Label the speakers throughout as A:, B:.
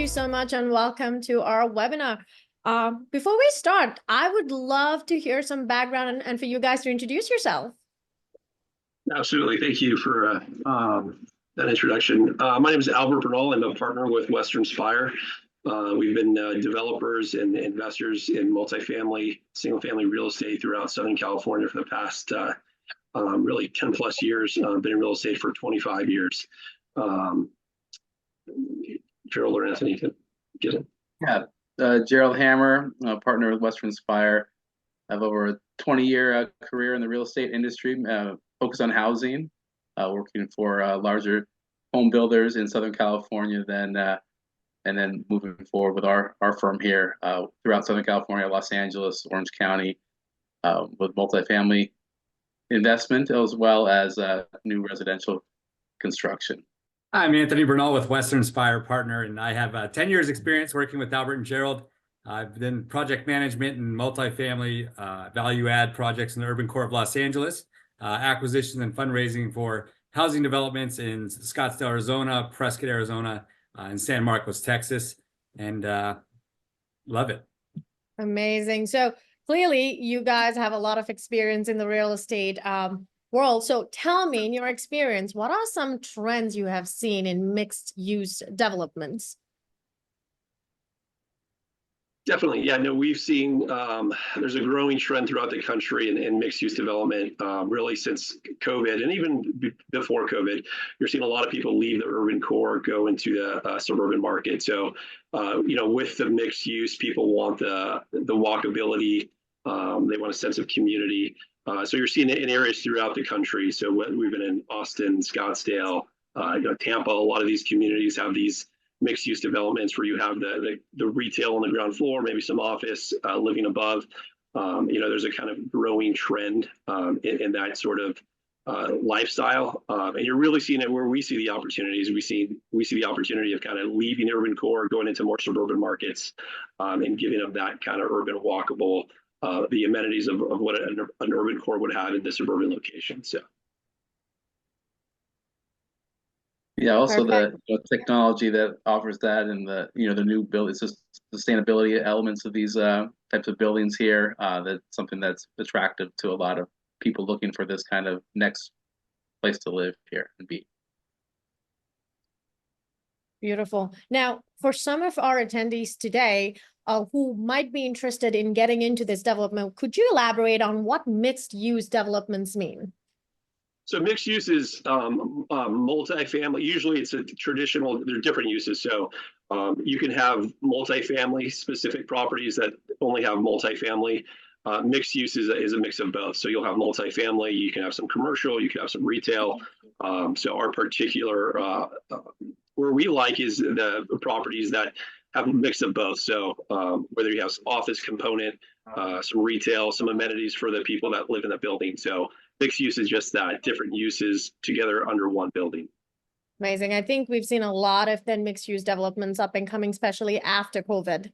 A: you so much and welcome to our webinar. Before we start, I would love to hear some background and for you guys to introduce yourself.
B: Absolutely. Thank you for that introduction. My name is Albert Bernal. I'm a partner with Western Spire. We've been developers and investors in multifamily, single-family real estate throughout Southern California for the past really 10 plus years. Been in real estate for 25 years. Gerald or Anthony can get it.
C: Yeah, Gerald Hammer, partner with Western Spire. I have over a 20-year career in the real estate industry, focused on housing, working for larger home builders in Southern California, and then moving forward with our firm here throughout Southern California, Los Angeles, Orange County, with multifamily investment as well as new residential construction.
D: I'm Anthony Bernal with Western Spire partner, and I have 10 years experience working with Albert and Gerald. I've been project management and multifamily value add projects in the urban core of Los Angeles, acquisitions and fundraising for housing developments in Scottsdale, Arizona, Prescott, Arizona, and San Marcos, Texas, and love it.
A: Amazing. So clearly you guys have a lot of experience in the real estate world. So tell me, in your experience, what are some trends you have seen in mixed use developments?
B: Definitely. Yeah, no, we've seen there's a growing trend throughout the country in mixed use development, really since COVID, and even before COVID. You're seeing a lot of people leave the urban core, go into the suburban market. So, with the mixed use, people want the walkability. They want a sense of community. So you're seeing it in areas throughout the country. So we've been in Austin, Scottsdale, Tampa. A lot of these communities have these mixed use developments where you have the retail on the ground floor, maybe some office living above. There's a kind of growing trend in that sort of lifestyle, and you're really seeing it where we see the opportunities. We see the opportunity of kind of leaving urban core, going into more suburban markets, and giving them that kind of urban walkable, the amenities of what an urban core would have in the suburban location. So.
C: Yeah, also the technology that offers that, and the new build, it's just sustainability elements of these types of buildings here. That's something that's attractive to a lot of people looking for this kind of next place to live here and be.
A: Beautiful. Now, for some of our attendees today who might be interested in getting into this development, could you elaborate on what mixed use developments mean?
B: So mixed use is multifamily. Usually it's a traditional, there are different uses. So you can have multifamily specific properties that only have multifamily. Mixed use is a mix of both. So you'll have multifamily, you can have some commercial, you can have some retail. So our particular, where we like is the properties that have a mix of both. So whether you have office component, some retail, some amenities for the people that live in the building. So mixed use is just that, different uses together under one building.
A: Amazing. I think we've seen a lot of then mixed use developments up and coming, especially after COVID.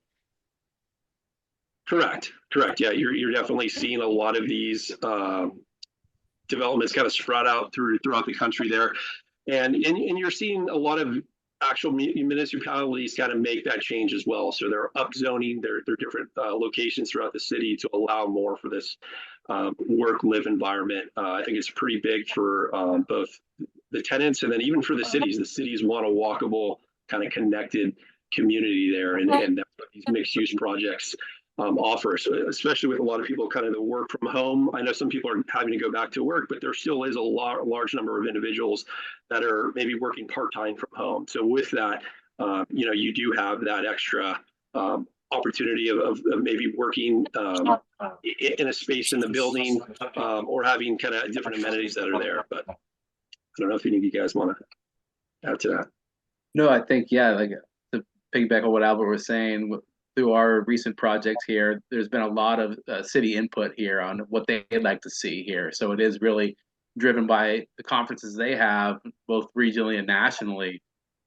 B: Correct. Yeah, you're definitely seeing a lot of these developments kind of spread out throughout the country there, and you're seeing a lot of actual municipalities kind of make that change as well. So they're upzoning their different locations throughout the city to allow more for this work-live environment. I think it's pretty big for both the tenants and then even for the cities. The cities want a walkable, kind of connected community there, and that's what these mixed-use projects offer. So especially with a lot of people kind of the work from home. I know some people are having to go back to work, but there still is a large number of individuals that are maybe working part-time from home. So with that, you do have that extra opportunity of maybe working in a space in the building, or having kind of different amenities that are there. But I don't know if any of you guys want to add to that.
C: No, I think, yeah, like to piggyback on what Albert was saying, through our recent projects here, there's been a lot of city input here on what they'd like to see here. So it is really driven by the conferences they have, both regionally and nationally,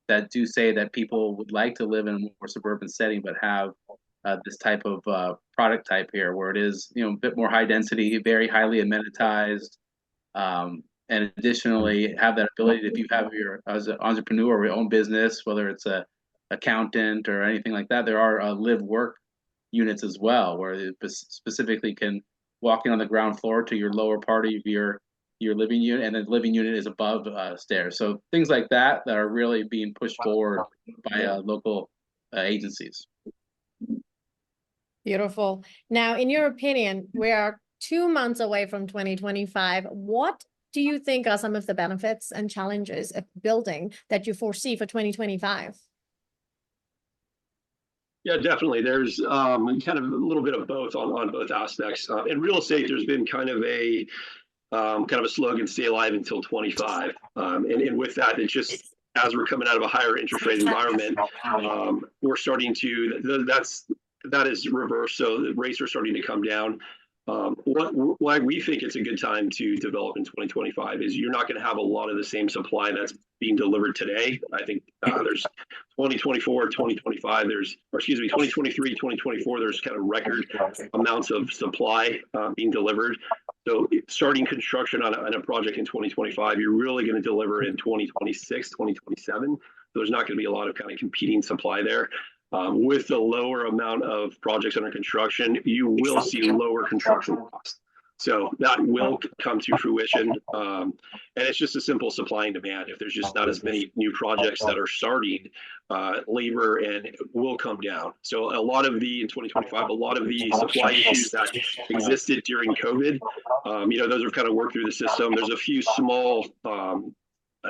C: that do say that people would like to live in a more suburban setting, but have this type of product type here, where it is, a bit more high density, very highly amenitized, and additionally have that ability, if you have as an entrepreneur or your own business, whether it's a accountant or anything like that. There are live work units as well, where it specifically can walk in on the ground floor to your lower part of your living unit, and the living unit is above stairs. So things like that are really being pushed forward by local agencies.
A: Beautiful. Now, in your opinion, we are 2 months away from 2025. What do you think are some of the benefits and challenges of building that you foresee for 2025?
B: Yeah, definitely. There's kind of a little bit of both on both aspects. In real estate, there's been kind of a slogan, stay alive until 25. And with that, it's just as we're coming out of a higher interest rate environment, we're starting to, that is reversed. So the rates are starting to come down. Why we think it's a good time to develop in 2025 is you're not going to have a lot of the same supply that's being delivered today. I think there's 2024, 2025, 2023, 2024, there's kind of record amounts of supply being delivered. So starting construction on a project in 2025, you're really going to deliver in 2026, 2027. So there's not going to be a lot of kind of competing supply there. With the lower amount of projects under construction, you will see lower construction costs. So that will come to fruition. And it's just a simple supply and demand. If there's just not as many new projects that are starting, labor and will come down. So in 2025, a lot of the supply issues that existed during COVID, those are kind of worked through the system. There's a few small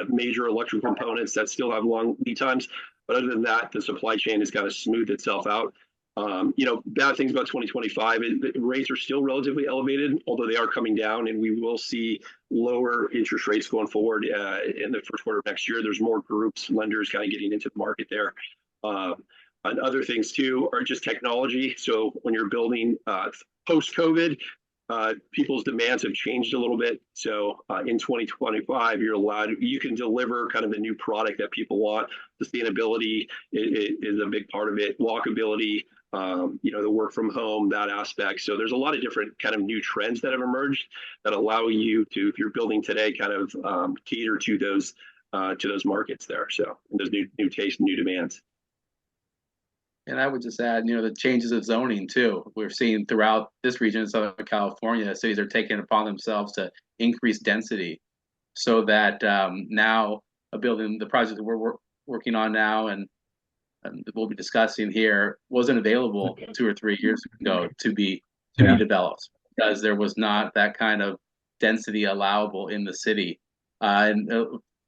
B: major electrical components that still have long lead times. But other than that, the supply chain has kind of smoothed itself out. Bad things about 2025, rates are still relatively elevated, although they are coming down, and we will see lower interest rates going forward in the first quarter of next year. There's more groups, lenders kind of getting into the market there. And other things too are just technology. So when you're building post-COVID, people's demands have changed a little bit. So in 2025, you can deliver kind of the new product that people want. Sustainability is a big part of it. Walkability, the work from home, that aspect. So there's a lot of different kind of new trends that have emerged that allow you to, if you're building today, kind of cater to those markets there. So those new tastes, new demands.
C: And I would just add, the changes of zoning too. We're seeing throughout this region in Southern California, cities are taking it upon themselves to increase density, so that now the project that we're working on now and we'll be discussing here wasn't available 2 or 3 years ago to be developed, because there was not that kind of density allowable in the city. And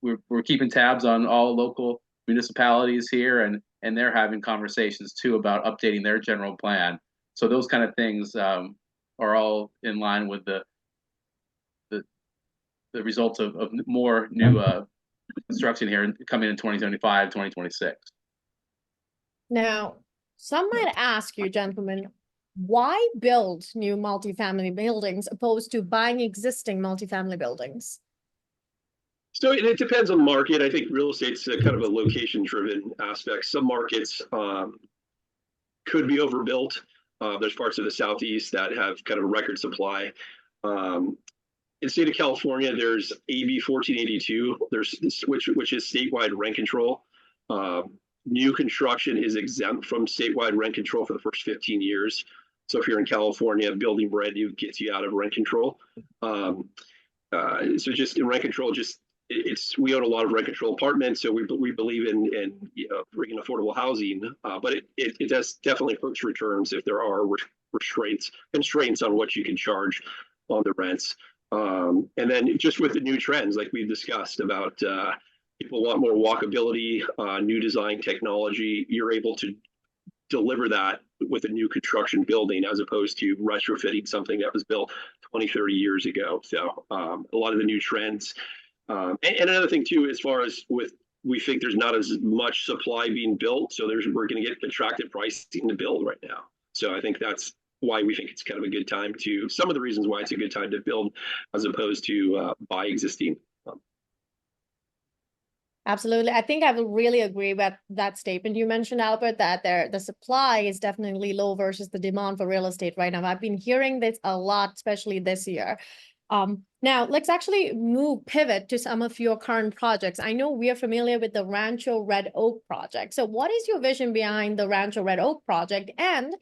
C: we're keeping tabs on all local municipalities here, and they're having conversations too about updating their general plan. So those kind of things are all in line with the results of more new construction here coming in 2025, 2026.
A: Now, some might ask you, gentlemen, why build new multifamily buildings opposed to buying existing multifamily buildings?
B: So it depends on the market. I think real estate's kind of a location-driven aspect. Some markets could be overbuilt. There's parts of the Southeast that have kind of a record supply. In the state of California, there's AB 1482, which is statewide rent control. New construction is exempt from statewide rent control for the first 15 years. So if you're in California, building brand new gets you out of rent control. So just in rent control, we own a lot of rent control apartments, so we believe in bringing affordable housing, but it does definitely hurts returns if there are constraints on what you can charge on the rents. And then just with the new trends, like we've discussed about people want more walkability, new design technology, you're able to deliver that with a new construction building as opposed to retrofitting something that was built 20, 30 years ago. So a lot of the new trends. And another thing too, as far as we think there's not as much supply being built, so we're going to get attractive pricing to build right now. So I think that's why we think it's kind of a good time some of the reasons why it's a good time to build as opposed to buy existing.
A: Absolutely. I think I will really agree with that statement you mentioned, Albert, that the supply is definitely low versus the demand for real estate right now. I've been hearing this a lot, especially this year. Now let's actually pivot to some of your current projects. I know we are familiar with the Rancho Red Oak project. So what is your vision behind the Rancho Red Oak project, and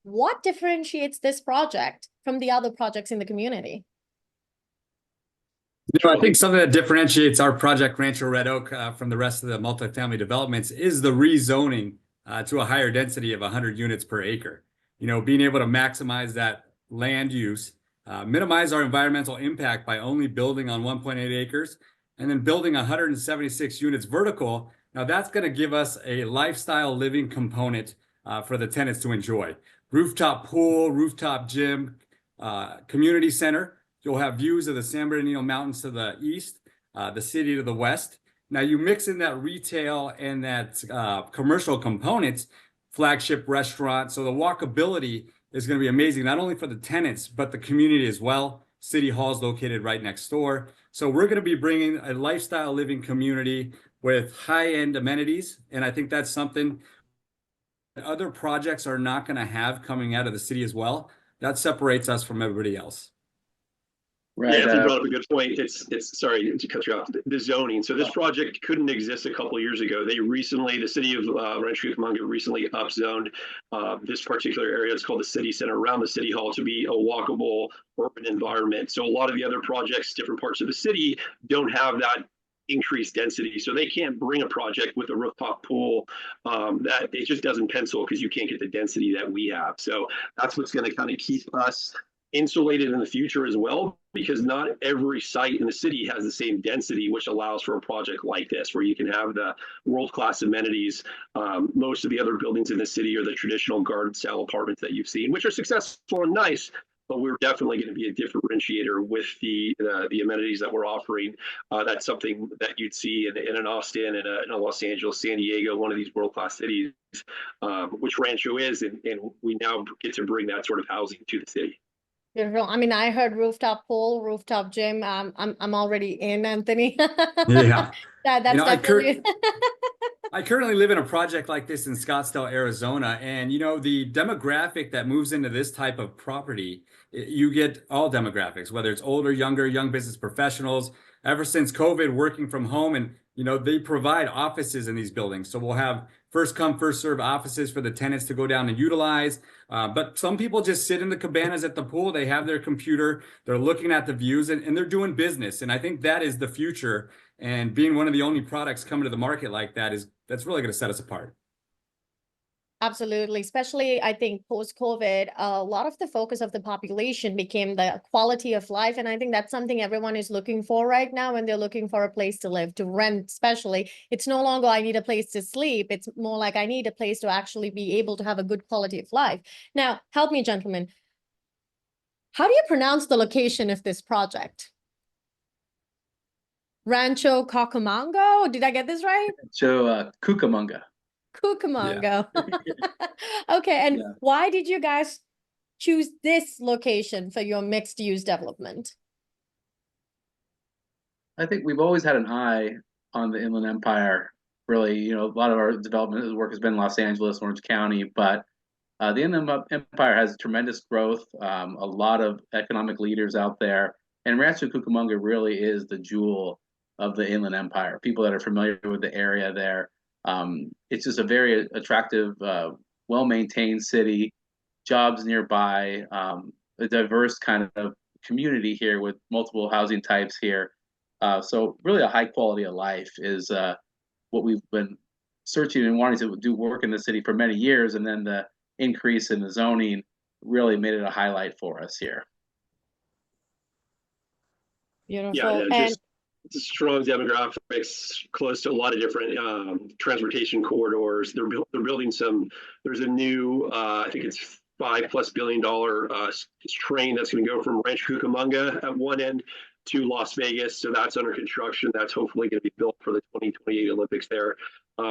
A: what differentiates this project from the other projects in the community?
D: I think something that differentiates our project Rancho Red Oak from the rest of the multifamily developments is the rezoning to a higher density of 100 units per acre. Being able to maximize that land use, minimize our environmental impact by only building on 1.8 acres, and then building 176 units vertical. Now that's going to give us a lifestyle living component for the tenants to enjoy. Rooftop pool, rooftop gym, community center. You'll have views of the San Bernardino Mountains to the east, the city to the west. Now you mix in that retail and that commercial components, flagship restaurant. So the walkability is going to be amazing, not only for the tenants, but the community as well. City Hall is located right next door. So we're going to be bringing a lifestyle living community with high-end amenities. And I think that's something that other projects are not going to have coming out of the city as well. That separates us from everybody else.
C: Right.
B: Yeah, Anthony brought up a good point. It's sorry to cut you off. The zoning. So this project couldn't exist a couple of years ago. They recently, the city of Rancho Cucamonga recently upzoned this particular area. It's called the city center around the city hall to be a walkable urban environment. So a lot of the other projects, different parts of the city, don't have that increased density. So they can't bring a project with a rooftop pool that it just doesn't pencil because you can't get the density that we have. So that's what's going to kind of keep us insulated in the future as well, because not every site in the city has the same density, which allows for a project like this, where you can have the world-class amenities. Most of the other buildings in the city are the traditional garden-style apartments that you've seen, which are successful and nice, but we're definitely going to be a differentiator with the amenities that we're offering. That's something that you'd see in an Austin, in a Los Angeles, San Diego, one of these world-class cities, which Rancho is, and we now get to bring that sort of housing to the city.
A: Beautiful. I mean, I heard rooftop pool, rooftop gym. I'm already in, Anthony.
D: Yeah.
A: That's definitely.
D: I currently live in a project like this in Scottsdale, Arizona, and the demographic that moves into this type of property, you get all demographics, whether it's older, younger, young business professionals. Ever since COVID, working from home, and they provide offices in these buildings. So we'll have first come, first serve offices for the tenants to go down and utilize. But some people just sit in the cabanas at the pool. They have their computer, they're looking at the views, and they're doing business. And I think that is the future. And being one of the only products coming to the market like that's really going to set us apart.
A: Absolutely. Especially, I think, post-COVID, a lot of the focus of the population became the quality of life. And I think that's something everyone is looking for right now when they're looking for a place to live, to rent, especially. It's no longer, I need a place to sleep. It's more like, I need a place to actually be able to have a good quality of life. Now, help me, gentlemen. How do you pronounce the location of this project? Rancho Cucamonga? Did I get this right?
C: So Cucamonga.
A: Cucamonga. Okay, and why did you guys choose this location for your mixed use development?
C: I think we've always had an eye on the Inland Empire. Really, a lot of our development work has been in Los Angeles, Orange County, but the Inland Empire has tremendous growth, a lot of economic leaders out there, and Rancho Cucamonga really is the jewel of the Inland Empire. People that are familiar with the area there, it's just a very attractive, well-maintained city, jobs nearby, a diverse kind of community here with multiple housing types here. So really a high quality of life is what we've been searching and wanting to do work in the city for many years. And then the increase in the zoning really made it a highlight for us here.
A: Beautiful.
B: Yeah, just strong demographics, close to a lot of different transportation corridors. They're building there's a new, I think it's $5+ billion train that's going to go from Rancho Cucamonga at one end to Las Vegas. So that's under construction. That's hopefully going to be built for the 2028 Olympics there.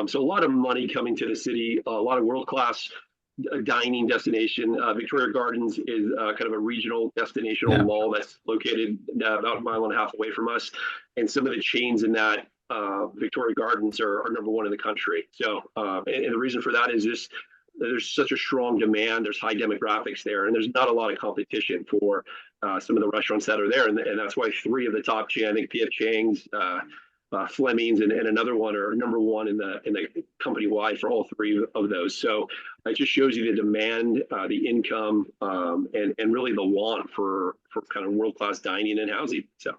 B: So a lot of money coming to the city, a lot of world-class dining destination. Victoria Gardens is kind of a regional destination mall that's located about 1.5 miles away from us. And some of the chains in that Victoria Gardens are #1 in the country. So, and the reason for that is just there's such a strong demand. There's high demographics there, and there's not a lot of competition for some of the restaurants that are there, and that's why 3 of the top chain, I think P.F. Chang's, Fleming's, and another one are number 1 in the company wide for all 3 of those. So it just shows you the demand, the income, and really the want for kind of world-class dining and housing. So.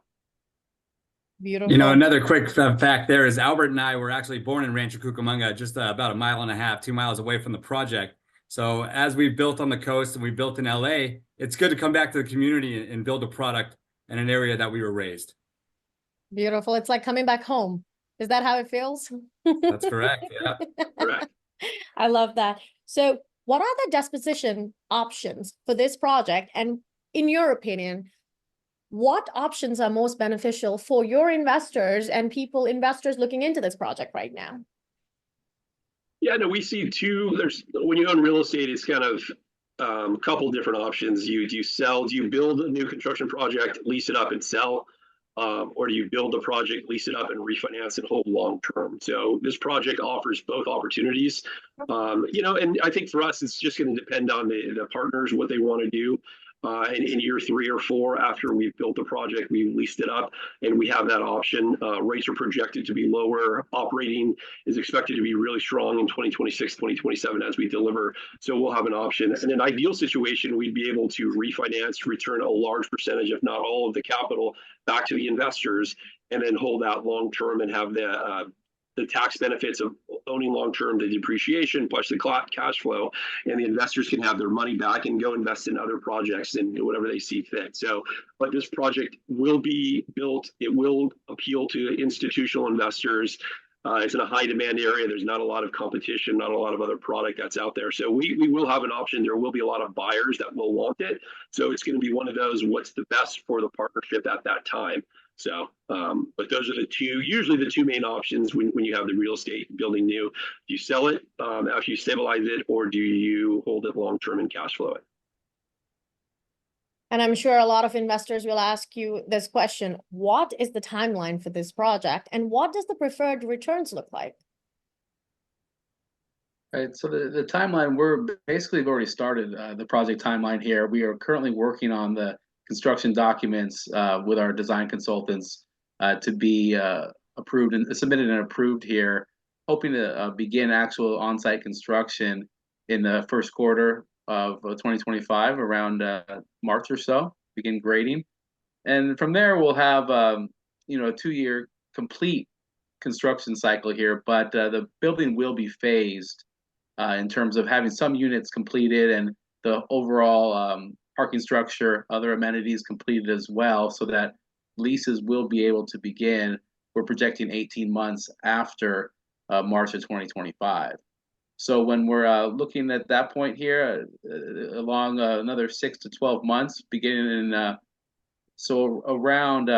A: Beautiful.
D: You know, another quick fact there is Albert and I were actually born in Rancho Cucamonga, just about 1.5 miles, 2 miles away from the project. So as we've built on the coast and we built in LA, it's good to come back to the community and build a product in an area that we were raised.
A: Beautiful. It's like coming back home. Is that how it feels?
D: That's correct. Yeah.
B: Correct.
A: I love that. So what are the disposition options for this project? And in your opinion, what options are most beneficial for your investors and investors looking into this project right now?
B: Yeah, no, we see 2. When you own real estate, it's kind of a couple different options. Do you build a new construction project, lease it up and sell? Or do you build a project, lease it up, and refinance and hold long term? So this project offers both opportunities. And I think for us, it's just going to depend on the partners, what they want to do. In year 3 or 4 after we've built the project, we've leased it up, and we have that option. Rates are projected to be lower. Operating is expected to be really strong in 2026, 2027 as we deliver. So we'll have an option. In an ideal situation, we'd be able to refinance, return a large percentage, if not all of the capital, back to the investors, and then hold out long term and have the tax benefits of owning long-term, the depreciation plus the cash flow, and the investors can have their money back and go invest in other projects and whatever they see fit. So, but this project will be built. It will appeal to institutional investors. It's in a high demand area. There's not a lot of competition, not a lot of other product that's out there. So we will have an option. There will be a lot of buyers that will want it. So it's going to be one of those, what's the best for the partnership at that time. So, but those are usually the 2 main options when you have the real estate building new. Do you sell it after you stabilize it, or do you hold it long-term and cash flow it?
A: And I'm sure a lot of investors will ask you this question: what is the timeline for this project, and what does the preferred returns look like?
C: Right. So the timeline, we've already started the project timeline here. We are currently working on the construction documents with our design consultants to be approved and submitted and approved here, hoping to begin actual on-site construction in the first quarter of 2025, around March or so, begin grading. And from there, we'll have a 2-year complete construction cycle here, but the building will be phased in terms of having some units completed and the overall parking structure, other amenities completed as well, so that leases will be able to begin. We're projecting 18 months after March of 2025. So when we're looking at that point here, along another 6 to 12 months, beginning in so around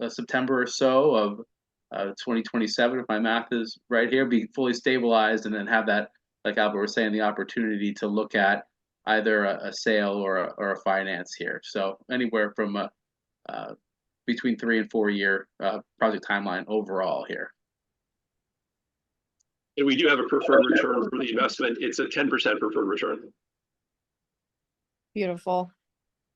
C: September or so of 2027, if my math is right here, be fully stabilized, and then have that, like Albert was saying, the opportunity to look at either a sale or a finance here. So anywhere from between 3 and 4 year project timeline overall here.
B: And we do have a preferred return for the investment. It's a 10% preferred return.
A: Beautiful.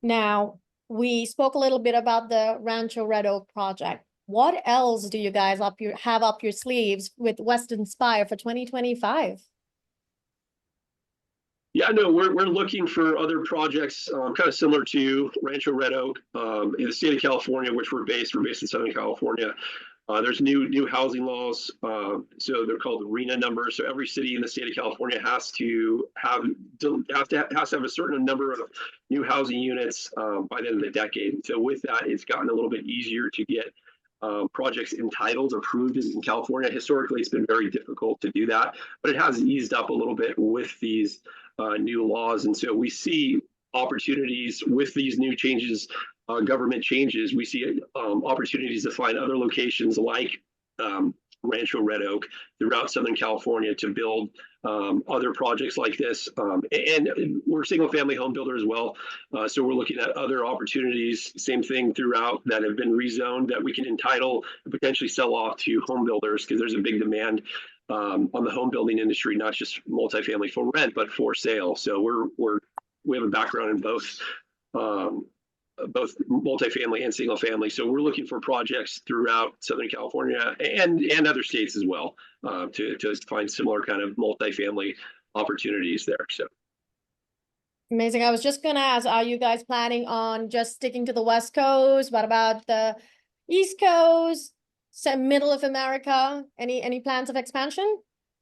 A: Now, we spoke a little bit about the Rancho Red Oak project. What else do you guys have up your sleeves with Western Spire for 2025?
B: Yeah, no, we're looking for other projects kind of similar to Rancho Red Oak in the state of California, which we're based in Southern California. There's new housing laws, so they're called RENA numbers. So every city in the state of California has to have a certain number of new housing units by the end of the decade. So with that, it's gotten a little bit easier to get projects entitled, approved in California. Historically, it's been very difficult to do that, but it has eased up a little bit with these new laws. And so we see opportunities with these new changes, government changes. We see opportunities to find other locations like Rancho Red Oak throughout Southern California to build other projects like this. And we're a single family home builder as well. So we're looking at other opportunities, same thing throughout, that have been rezoned that we can entitle and potentially sell off to home builders, because there's a big demand on the home building industry, not just multifamily for rent, but for sale. So we have a background in both multifamily and single family. So we're looking for projects throughout Southern California and other states as well, to find similar kind of multifamily opportunities there. So.
A: Amazing. I was just gonna ask, are you guys planning on just sticking to the West Coast? What about the East Coast, middle of America? Any plans of expansion?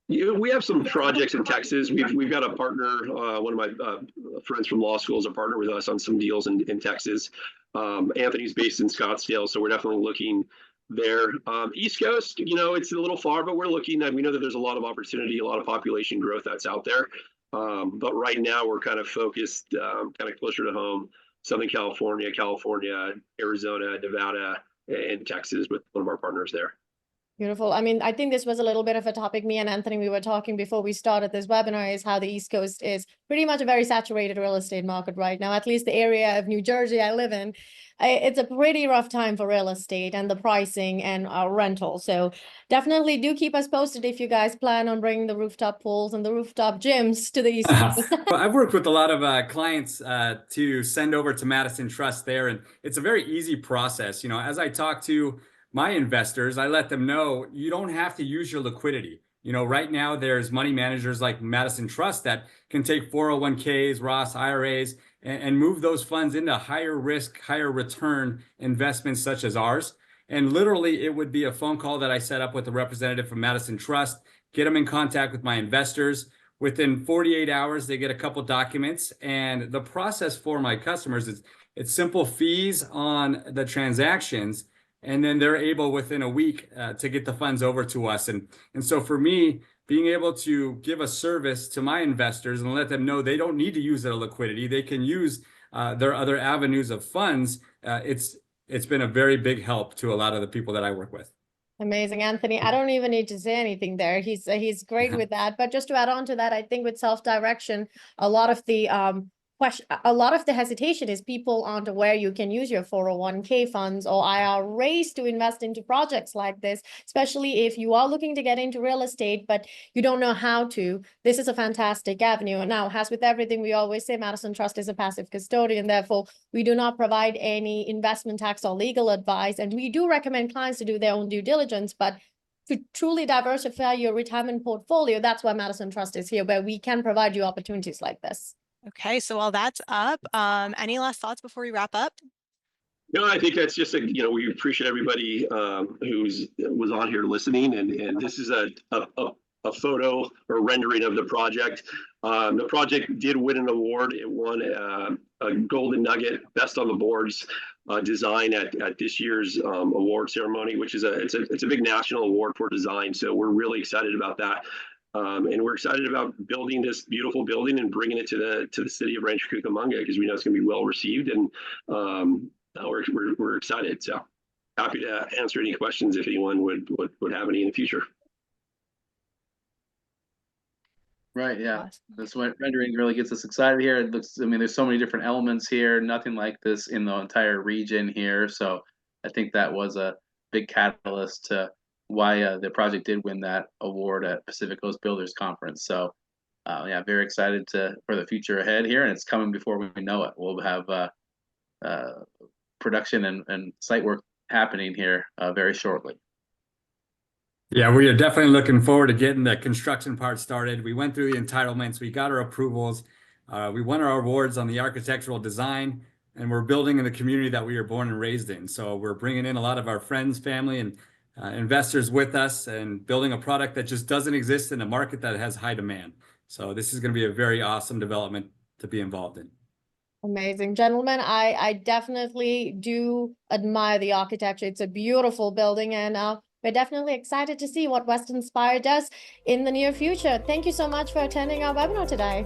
B: Yeah, we have some projects in Texas. We've got a partner. One of my friends from law school is a partner with us on some deals in Texas. Anthony's based in Scottsdale, so we're definitely looking there. East Coast, it's a little far, but we're looking. We know that there's a lot of opportunity, a lot of population growth that's out there. But right now we're kind of focused, kind of closer to home, Southern California, Arizona, Nevada, and Texas with one of our partners there.
A: Beautiful. I mean, I think this was a little bit of a topic me and Anthony, we were talking before we started this webinar, is how the East Coast is pretty much a very saturated real estate market right now, at least the area of New Jersey I live in. It's a pretty rough time for real estate and the pricing and rental. So definitely do keep us posted if you guys plan on bringing the rooftop pools and the rooftop gyms to the East Coast.
D: Well, I've worked with a lot of clients to send over to Madison Trust there, and it's a very easy process. As I talk to my investors, I let them know you don't have to use your liquidity. Right now there's money managers like Madison Trust that can take 401ks, Roth IRAs, and move those funds into higher risk, higher return investments such as ours. And literally it would be a phone call that I set up with a representative from Madison Trust, get them in contact with my investors. Within 48 hours, they get a couple documents, and the process for my customers is it's simple fees on the transactions. And then they're able within a week to get the funds over to us. And so for me, being able to give a service to my investors and let them know they don't need to use their liquidity, they can use their other avenues of funds. It's been a very big help to a lot of the people that I work with.
A: Amazing, Anthony. I don't even need to say anything there. He's great with that. But just to add on to that, I think with self-direction, a lot of the hesitation is people aren't aware you can use your 401k funds or IRAs to invest into projects like this, especially if you are looking to get into real estate, but you don't know how to. This is a fantastic avenue. Now, as with everything, we always say Madison Trust is a passive custodian. Therefore, we do not provide any investment tax or legal advice. And we do recommend clients to do their own due diligence, but to truly diversify your retirement portfolio, that's why Madison Trust is here, where we can provide you opportunities like this.
E: Okay, so while that's up, any last thoughts before we wrap up?
B: No, I think that's just we appreciate everybody was on here listening, and this is a photo or rendering of the project. The project did win an award. It won a Golden Nugget Best on the Boards design at this year's award ceremony, which is it's a big national award for design. So we're really excited about that. And we're excited about building this beautiful building and bringing it to the city of Rancho Cucamonga, because we know it's going to be well received, and we're excited. So happy to answer any questions if anyone would have any in the future.
C: Right, yeah. This rendering really gets us excited here. It looks, there's so many different elements here, nothing like this in the entire region here. So I think that was a big catalyst to why the project did win that award at Pacific Coast Builders Conference. So yeah, very excited for the future ahead here, and it's coming before we know it. We'll have production and site work happening here very shortly.
D: Yeah, we are definitely looking forward to getting the construction part started. We went through the entitlements, we got our approvals, we won our awards on the architectural design, and we're building in the community that we were born and raised in. So we're bringing in a lot of our friends, family, and investors with us, and building a product that just doesn't exist in a market that has high demand. So this is going to be a very awesome development to be involved in.
A: Amazing. Gentlemen, I definitely do admire the architecture. It's a beautiful building, and we're definitely excited to see what Western Spire does in the near future. Thank you so much for attending our webinar today.